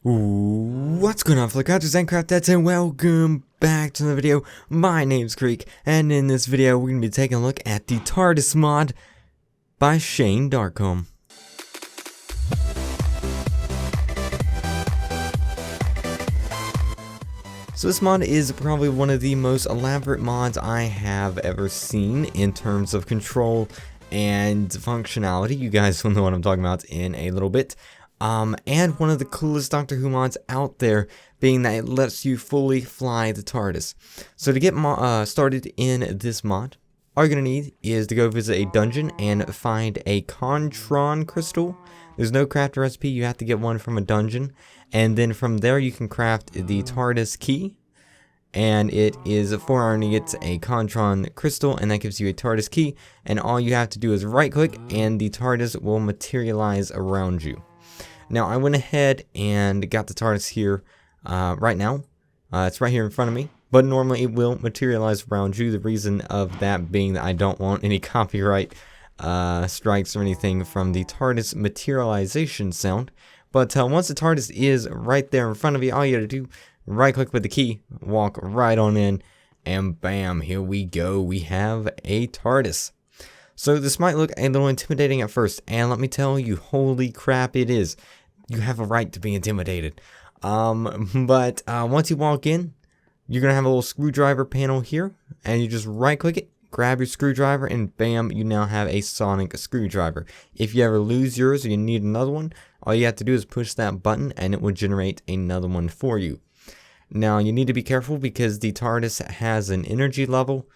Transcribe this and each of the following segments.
What's going on, Flickers and Craftets, and welcome back to the video. My name's Creek, and in this video we're going to be taking a look at the TARDIS mod by Shane Darkholm. So this mod is probably one of the most elaborate mods I have ever seen in terms of control and functionality. You guys will know what I'm talking about in a little bit. And one of the coolest Doctor Who mods out there, being that it lets you fully fly the TARDIS. So to get started in this mod, all you're going to need is to go visit a dungeon and find a Contron crystal. There's no craft recipe, you have to get one from a dungeon. And then from there you can craft the TARDIS key. And it is 4 iron to get a Contron crystal, and that gives you a TARDIS key. And all you have to do is right click and the TARDIS will materialize around you. Now, I went ahead and got the TARDIS here right now. It's right here in front of me, but normally it will materialize around you. The reason of that being that I don't want any copyright strikes or anything from the TARDIS materialization sound. But once the TARDIS is right there in front of you, all you gotta do, right click with the key, walk right on in, and bam, here we go. We have a TARDIS. So this might look a little intimidating at first, and let me tell you, holy crap, it is. You have a right to be intimidated. But once you walk in, you're going to have a little screwdriver panel here, and you just right click it, grab your screwdriver, and bam, you now have a sonic screwdriver. If you ever lose yours or you need another one, all you have to do is push that button and it will generate another one for you. Now, you need to be careful because the TARDIS has an energy level.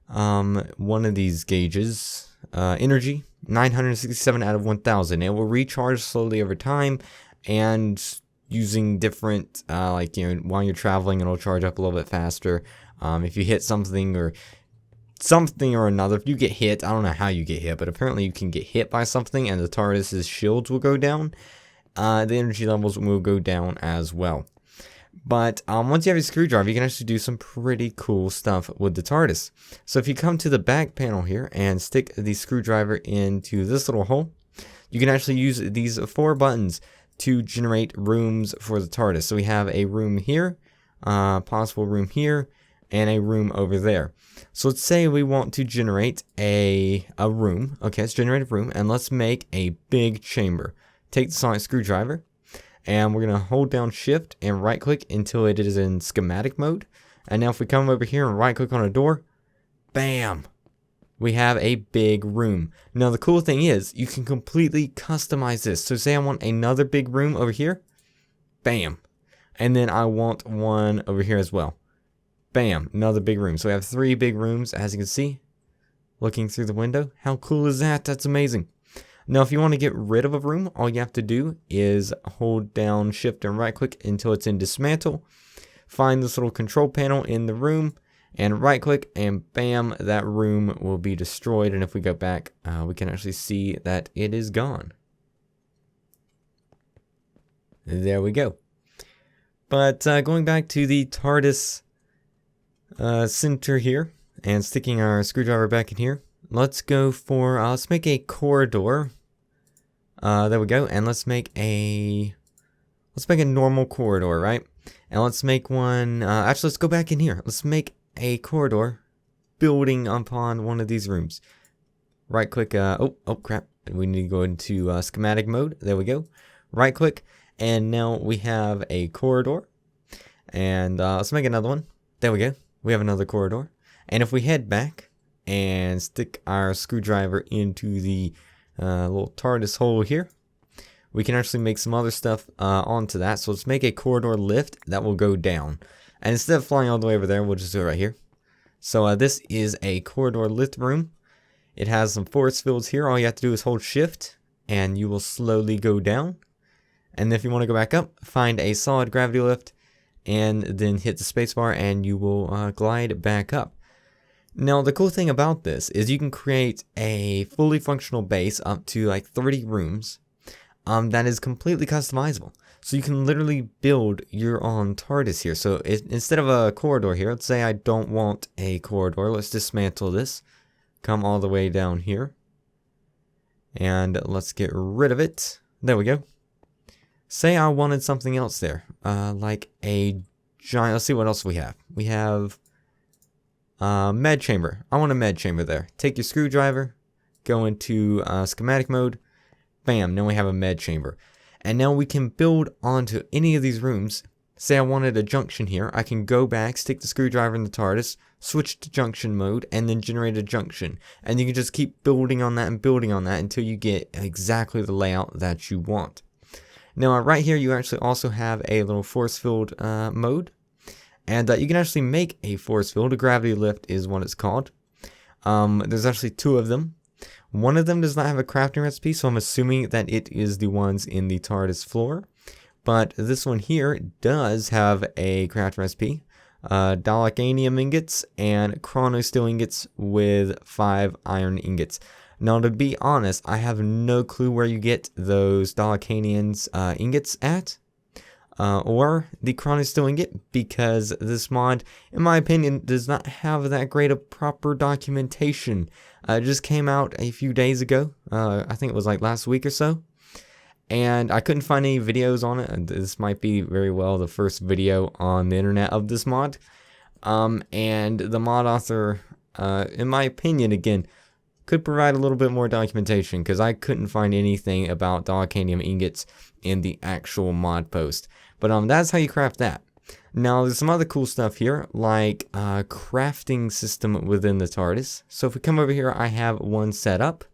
One of these gauges, energy, 967 out of 1000. It will recharge slowly over time, and using different, while you're traveling, it'll charge up a little bit faster. If you hit something or another, if you get hit, I don't know how you get hit, but apparently you can get hit by something and the TARDIS's shields will go down. The energy levels will go down as well. But once you have a screwdriver, you can actually do some pretty cool stuff with the TARDIS. So if you come to the back panel here and stick the screwdriver into this little hole, you can actually use these 4 buttons to generate rooms for the TARDIS. So we have a room here, possible room here, and a room over there. So let's say we want to generate a room. Okay, let's generate a room, and let's make a big chamber. Take the sonic screwdriver, and we're going to hold down shift and right click until it is in schematic mode. And now if we come over here and right click on a door, bam, we have a big room. Now the cool thing is you can completely customize this. So say I want another big room over here, bam. And then I want one over here as well. Bam, another big room. So we have 3 big rooms, as you can see, looking through the window. How cool is that? That's amazing. Now, if you want to get rid of a room, all you have to do is hold down shift and right click until it's in dismantle. Find this little control panel in the room and right click, and bam, that room will be destroyed. And if we go back, we can actually see that it is gone. There we go. But going back to the TARDIS center here and sticking our screwdriver back in here, let's go for, let's make a corridor. There we go. And let's make a normal corridor, right? And let's make one, actually let's go back in here. Let's make a corridor building upon one of these rooms. Right click, oh crap. We need to go into schematic mode. There we go. Right click. And now we have a corridor. And let's make another one. There we go. We have another corridor. And if we head back and stick our screwdriver into the little TARDIS hole here, we can actually make some other stuff onto that. So let's make a corridor lift that will go down. And instead of flying all the way over there, we'll just do it right here. So this is a corridor lift room. It has some force fields here. All you have to do is hold shift and you will slowly go down. And if you want to go back up, find a solid gravity lift and then hit the spacebar and you will glide back up. Now, the cool thing about this is you can create a fully functional base up to like 30 rooms that is completely customizable. So you can literally build your own TARDIS here. So instead of a corridor here, let's say I don't want a corridor. Let's dismantle this. Come all the way down here. And let's get rid of it. There we go. say I wanted something else there, like a giant, let's see what else we have. We have med chamber. I want a med chamber there. Take your screwdriver, go into schematic mode, bam, now we have a med chamber. And now we can build onto any of these rooms. Say I wanted a junction here, I can go back, stick the screwdriver in the TARDIS, switch to junction mode, and then generate a junction. And you can just keep building on that and building on that until you get exactly the layout that you want. Now right here you actually also have a little force field mode. And you can actually make a force field. A gravity lift is what it's called. There's actually two of them. One of them does not have a crafting recipe, so I'm assuming that it is the ones in the TARDIS floor. But this one here does have a crafting recipe. Dolichanium ingots and chronosteel ingots with 5 iron ingots. Now, to be honest, I have no clue where you get those Dolichanians ingots at. Or the chronosteel ingot, because this mod, in my opinion, does not have that great of proper documentation. It just came out a few days ago. I think it was like last week or so. And I couldn't find any videos on it. This might be very well the first video on the internet of this mod. And the mod author, in my opinion, again, could provide a little bit more documentation, because I couldn't find anything about Dolichanium ingots in the actual mod post. But that's how you craft that. Now there's some other cool stuff here, like crafting system within the TARDIS. So if we come over here, I have one set up.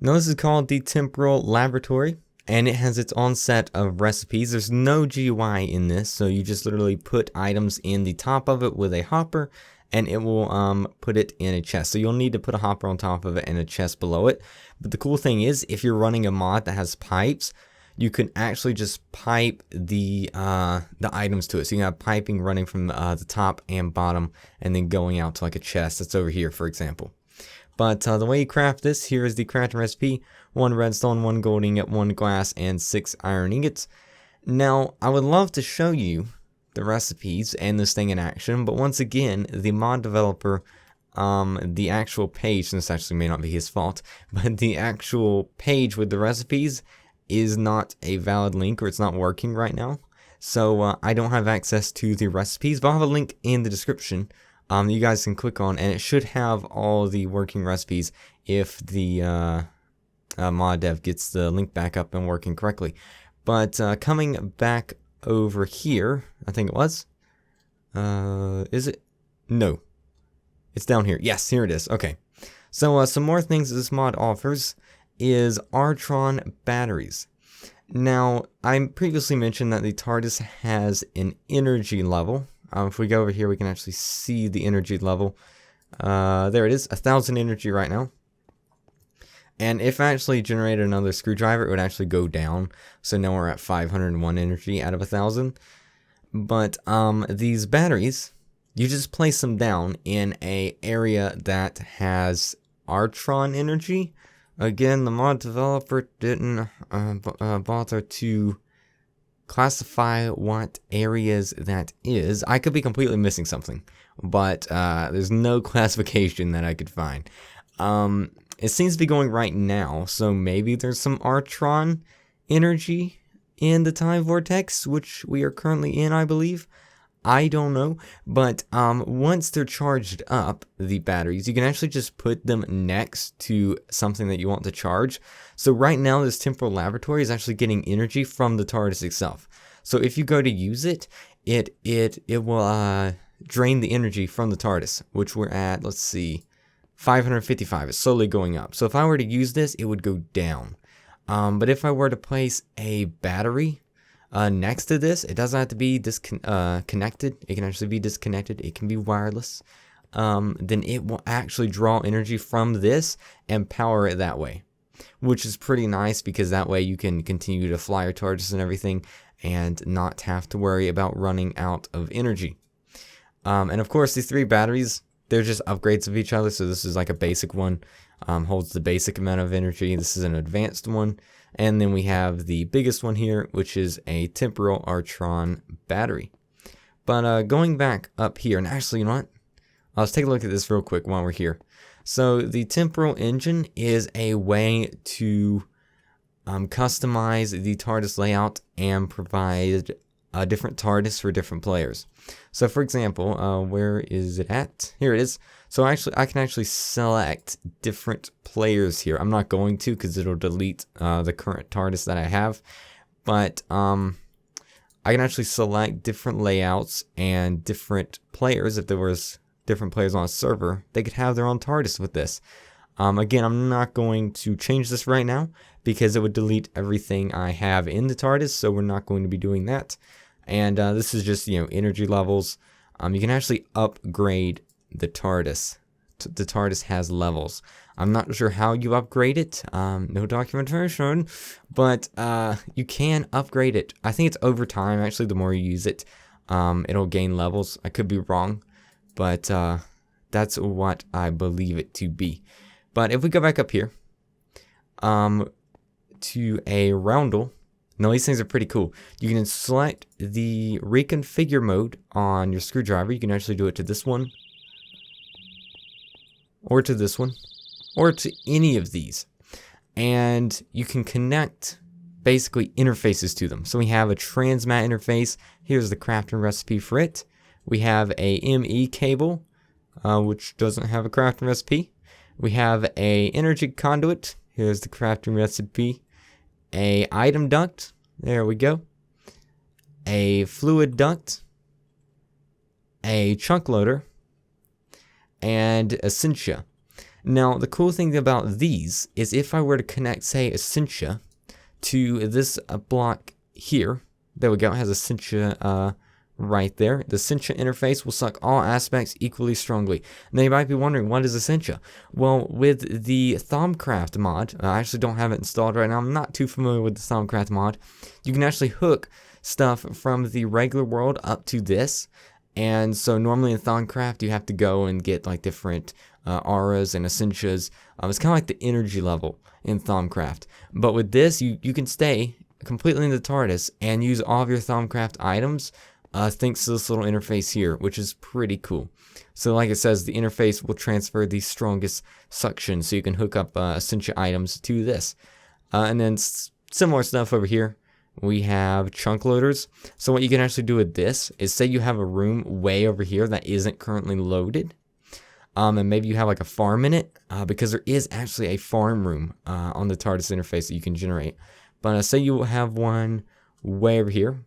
Now this is called the Temporal Laboratory, and it has its own set of recipes. There's no GUI in this, so you just literally put items in the top of it with a hopper, and it will put it in a chest. So you'll need to put a hopper on top of it and a chest below it. But the cool thing is, if you're running a mod that has pipes, you can actually just pipe the items to it. So you have piping running from the top and bottom, and then going out to like a chest that's over here, for example. But the way you craft this, here is the crafting recipe: 1 redstone, 1 gold ingot, 1 glass, and 6 iron ingots. Now, I would love to show you the recipes and this thing in action, but once again, the mod developer, the actual page, and this actually may not be his fault, but the actual page with the recipes is not a valid link, or it's not working right now. So I don't have access to the recipes, but I'll have a link in the description that you guys can click on, and it should have all the working recipes if the mod dev gets the link back up and working correctly. But coming back over here, I think it was, is it? No, it's down here. Yes, here it is. Okay, so some more things this mod offers is Artron batteries. Now, I previously mentioned that the TARDIS has an energy level. If we go over here, we can actually see the energy level. There it is, 1,000 energy right now. And if I actually generated another screwdriver, it would actually go down. So now we're at 501 energy out of 1,000. But these batteries, you just place them down in an area that has Artron energy. Again, the mod developer didn't bother to classify what areas that is. I could be completely missing something, but there's no classification that I could find. It seems to be going right now, so maybe there's some Artron energy in the time vortex, which we are currently in, I believe. I don't know, but once they're charged up, the batteries, you can actually just put them next to something that you want to charge. So right now, this Temporal Laboratory is actually getting energy from the TARDIS itself. So if you go to use it, it will drain the energy from the TARDIS, which we're at, let's see, 555. It's slowly going up. So if I were to use this, it would go down. But if I were to place a battery next to this, it doesn't have to be connected. It can actually be disconnected. It can be wireless. Then it will actually draw energy from this and power it that way, which is pretty nice, because that way you can continue to fly your TARDIS and everything and not have to worry about running out of energy. And of course, these 3 batteries, they're just upgrades of each other. So this is like a basic one, holds the basic amount of energy. This is an advanced one. And then we have the biggest one here, which is a Temporal Artron battery. But going back up here, and actually, you know what? Let's take a look at this real quick while we're here. So the temporal engine is a way to customize the TARDIS layout and provide a different TARDIS for different players. So for example, where is it at? Here it is. So actually, I can actually select different players here. I'm not going to because it'll delete the current TARDIS that I have. But I can actually select different layouts and different players. If there was different players on a server, they could have their own TARDIS with this. Again, I'm not going to change this right now because it would delete everything I have in the TARDIS, so we're not going to be doing that. And this is just, energy levels. You can actually upgrade the TARDIS. The TARDIS has levels. I'm not sure how you upgrade it. No documentation, but you can upgrade it. I think it's over time. Actually, the more you use it, it'll gain levels. I could be wrong, but that's what I believe it to be. But if we go back up here to a roundel, now these things are pretty cool. You can select the reconfigure mode on your screwdriver. You can actually do it to this one, or to this one, or to any of these. And you can connect basically interfaces to them. So we have a transmat interface. Here's the crafting recipe for it. We have a ME cable, which doesn't have a crafting recipe. We have a energy conduit. Here's the crafting recipe. A item duct. There we go. A fluid duct. A chunk loader. And Essentia. Now, the cool thing about these is if I were to connect, say, Essentia to this block here. There we go. It has Essentia right there. The Essentia interface will suck all aspects equally strongly. Now you might be wondering, what is Essentia? Well, with the Thaumcraft mod, I actually don't have it installed right now. I'm not too familiar with the Thaumcraft mod. You can actually hook stuff from the regular world up to this. And so normally in Thaumcraft, you have to go and get like different auras and Essentias. It's kind of like the energy level in Thaumcraft. But with this, you can stay completely in the TARDIS and use all of your Thaumcraft items thanks to this little interface here, which is pretty cool. So like it says, the interface will transfer the strongest suction, so you can hook up Essentia items to this. And then similar stuff over here. We have chunk loaders. So what you can actually do with this is, say you have a room way over here that isn't currently loaded. And maybe you have like a farm in it, because there is actually a farm room on the TARDIS interface that you can generate. But say you have one way over here,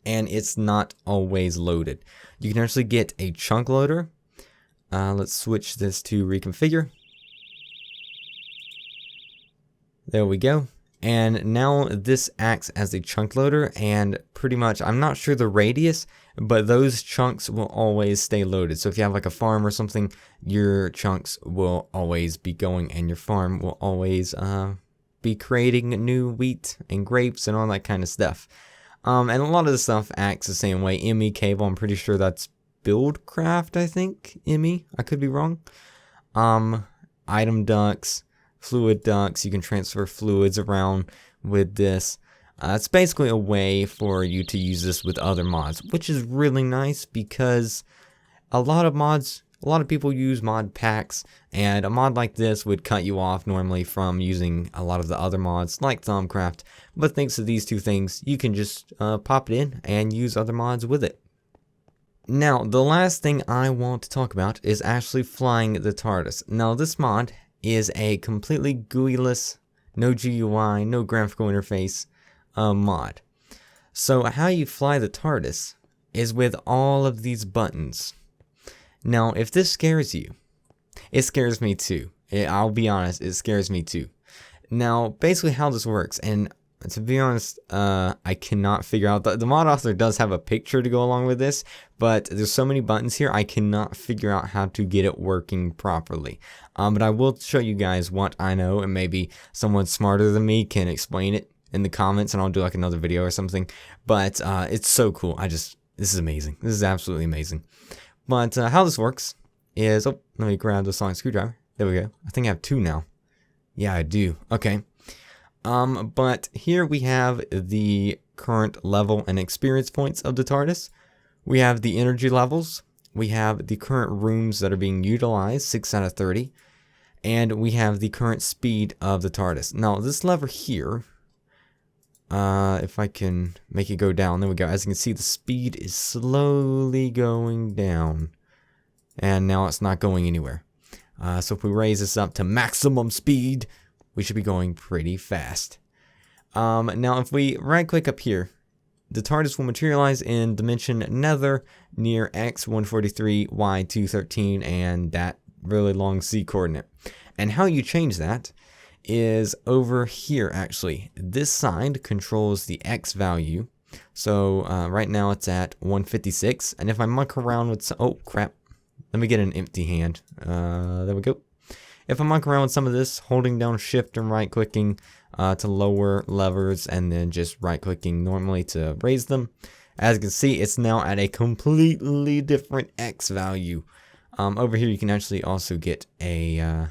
and it's not always loaded. You can actually get a chunk loader. Let's switch this to reconfigure. There we go. And now this acts as a chunk loader, and pretty much, I'm not sure the radius, but those chunks will always stay loaded. So if you have like a farm or something, your chunks will always be going, and your farm will always be creating new wheat and grapes and all that kind of stuff. And a lot of the stuff acts the same way. ME cable, I'm pretty sure that's Buildcraft, I think. ME, I could be wrong. Item ducts, fluid ducts, you can transfer fluids around with this. It's basically a way for you to use this with other mods, which is really nice because a lot of people use mod packs, and a mod like this would cut you off normally from using a lot of the other mods like Thaumcraft. But thanks to these two things, you can just pop it in and use other mods with it. Now, the last thing I want to talk about is actually flying the TARDIS. Now, this mod is a completely GUI-less, no GUI, no graphical interface mod. So how you fly the TARDIS is with all of these buttons. Now, if this scares you, it scares me too. I'll be honest, it scares me too. Now, basically how this works, and to be honest, I cannot figure out, the mod author does have a picture to go along with this, but there's so many buttons here, I cannot figure out how to get it working properly. But I will show you guys what I know, and maybe someone smarter than me can explain it in the comments, and I'll do like another video or something. But it's so cool. This is amazing. This is absolutely amazing. But how this works is, let me grab the sonic screwdriver. There we go. I think I have two now. Yeah, I do. Okay. But here we have the current level and experience points of the TARDIS. We have the energy levels. We have the current rooms that are being utilized, 6 out of 30. and we have the current speed of the TARDIS. Now, this lever here, if I can make it go down, there we go. As you can see, the speed is slowly going down, and now it's not going anywhere. So if we raise this up to maximum speed, we should be going pretty fast. Now, if we right-click up here, the TARDIS will materialize in dimension Nether near X143, Y213, and that really long Z coordinate. And how you change that is over here, actually. This side controls the X value. So right now it's at 156, and if I muck around with some, oh crap, let me get an empty hand. There we go. If I muck around with some of this, holding down shift and right clicking to lower levers, and then just right clicking normally to raise them, as you can see, it's now at a completely different X value. Over here you can actually also get a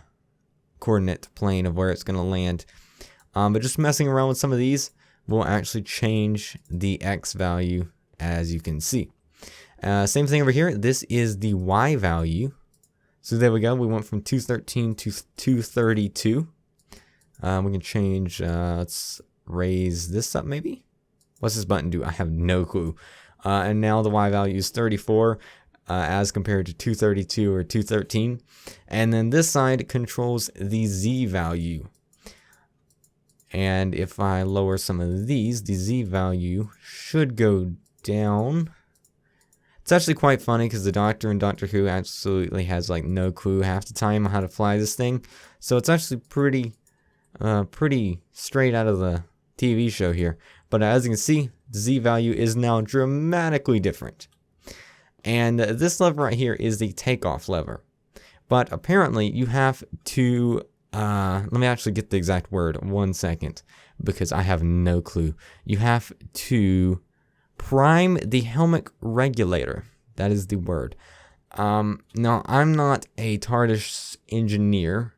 coordinate plane of where it's going to land. But just messing around with some of these will actually change the X value, as you can see. Same thing over here. This is the Y value. So there we go. We went from 213 to 232. We can change, let's raise this up maybe. What's this button do? I have no clue. And now the Y value is 34 as compared to 232 or 213. And then this side controls the Z value. And if I lower some of these, the Z value should go down. It's actually quite funny because the Doctor in Doctor Who absolutely has like no clue half the time how to fly this thing. So it's actually pretty straight out of the TV show here. But as you can see, the Z value is now dramatically different. And this lever right here is the takeoff lever. But apparently you have to, let me actually get the exact word, 1 second, because I have no clue. You have to prime the helmet regulator. That is the word. Now, I'm not a TARDIS engineer,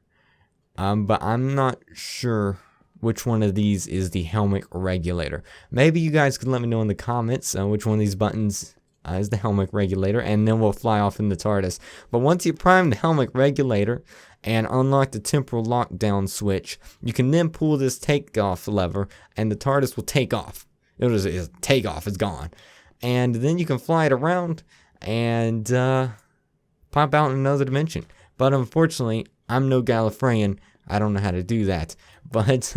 but I'm not sure which one of these is the helmet regulator. Maybe you guys can let me know in the comments which one of these buttons is the helmet regulator, and then we'll fly off in the TARDIS. But once you prime the helmet regulator and unlock the temporal lockdown switch, you can then pull this takeoff lever, and the TARDIS will take off. It'll just take off, it's gone. And then you can fly it around and pop out in another dimension. But unfortunately, I'm no Gallifreyan. I don't know how to do that. But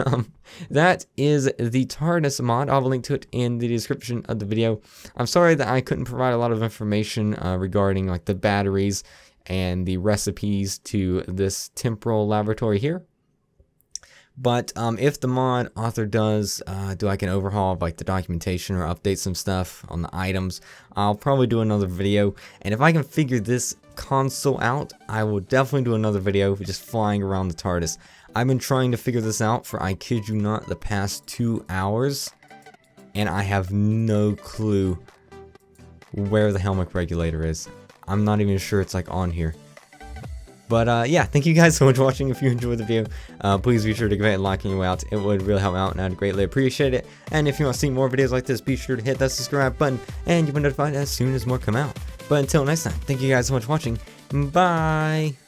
that is the TARDIS mod. I'll link to it in the description of the video. I'm sorry that I couldn't provide a lot of information regarding like the batteries and the recipes to this temporal laboratory here. But if the mod author does do like an overhaul of like the documentation or update some stuff on the items, I'll probably do another video. And if I can figure this console out, I will definitely do another video just flying around the TARDIS. I've been trying to figure this out for, I kid you not, the past 2 hours, and I have no clue where the helmet regulator is. I'm not even sure it's like on here. But yeah, thank you guys so much for watching. If you enjoyed the video, please be sure to go ahead and like on your way out. It would really help out, and I'd greatly appreciate it. And if you want to see more videos like this, be sure to hit that subscribe button, and you'll be notified as soon as more come out. But until next time, thank you guys so much for watching. Bye!